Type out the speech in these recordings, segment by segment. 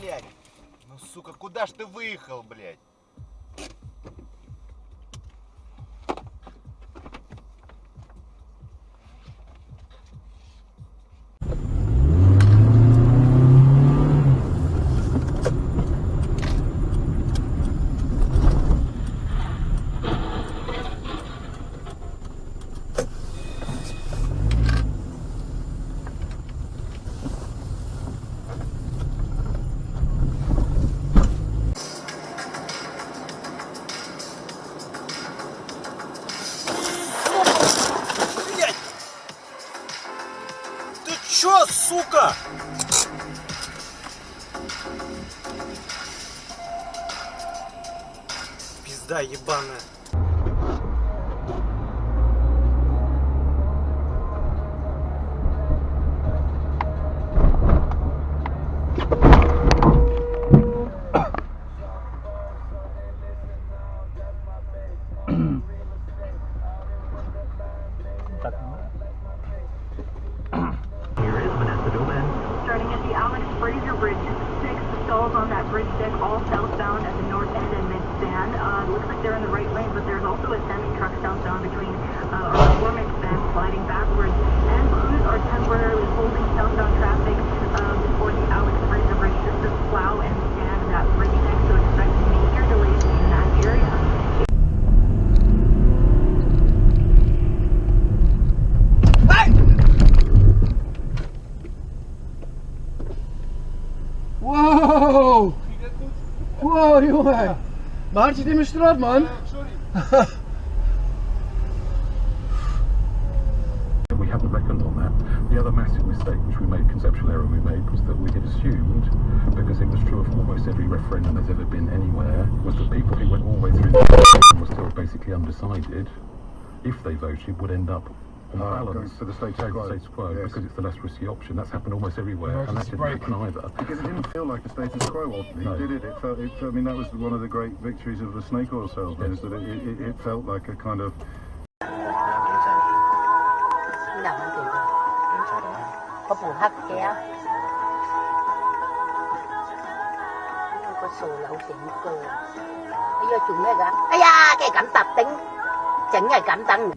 блядь. Ну, сука, куда ж ты выехал, блядь? Чё, сука? Пизда ебаная. Stalls on that bridge deck, all southbound at the north end and mid-span. Looks like they're in the right lane, but there's also a semi-truck southbound between our performance and sliding backwards. And crews are temporarily holding southbound traffic before the Alex Fraser Bridge just to plow and sand that bridge deck, so expect major delays in that area. Wow! Wow, jongen! Maar zit in mijn straat, man! We haven't reckoned on that. The other massive mistake which we made, conceptual error we made, was that we had assumed, because it was true of almost every referendum there's ever been anywhere, was that people who went all the way through the referendum were still basically undecided, if they voted, would end up on balance for the status quo, yes. Because it's the less risky option. That's happened almost everywhere, and that didn't happen either. Because it didn't feel like a status quo, ultimately, did it? It felt, I mean, that was one of the great victories of the snake oil salesman, is that it felt like a kind of... có bù hắc kéo có sổ lậu xịn cơ bây giờ chúng này cả ây da cái cảm tập tính chẳng ngày cảm tăng.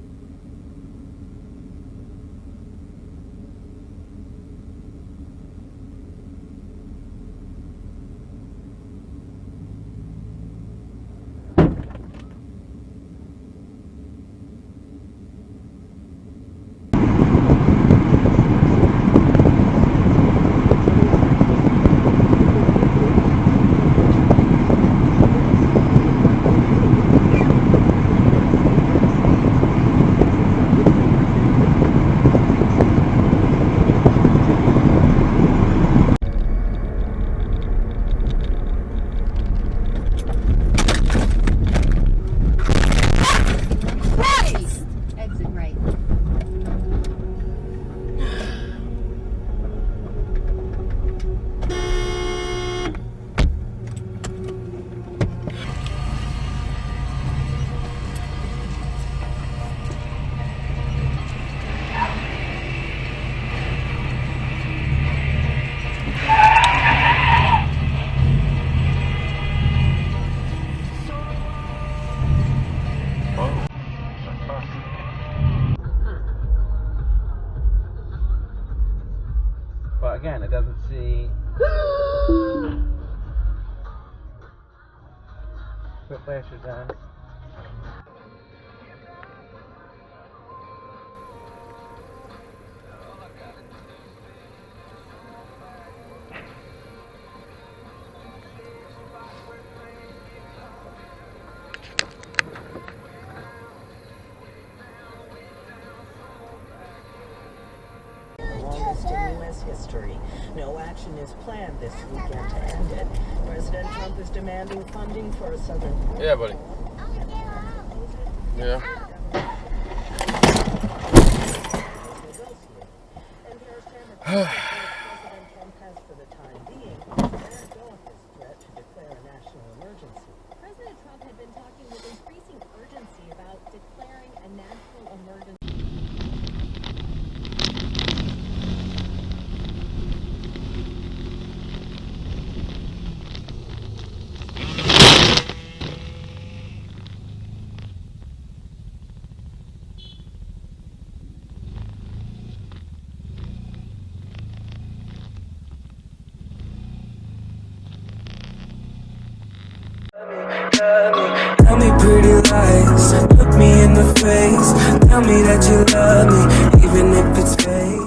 But again, it doesn't see. Put pressure down. History. No action is planned this weekend to end it. President Trump is demanding funding for a southern... Yeah, buddy. Yeah. President Trump has, for the time being, let go of his threat to declare a national emergency. President Trump had been talking with increasing urgency about declaring a national emergency. love me. Tell me pretty lies, look me in the face. Tell me that you love me, even if it's fake.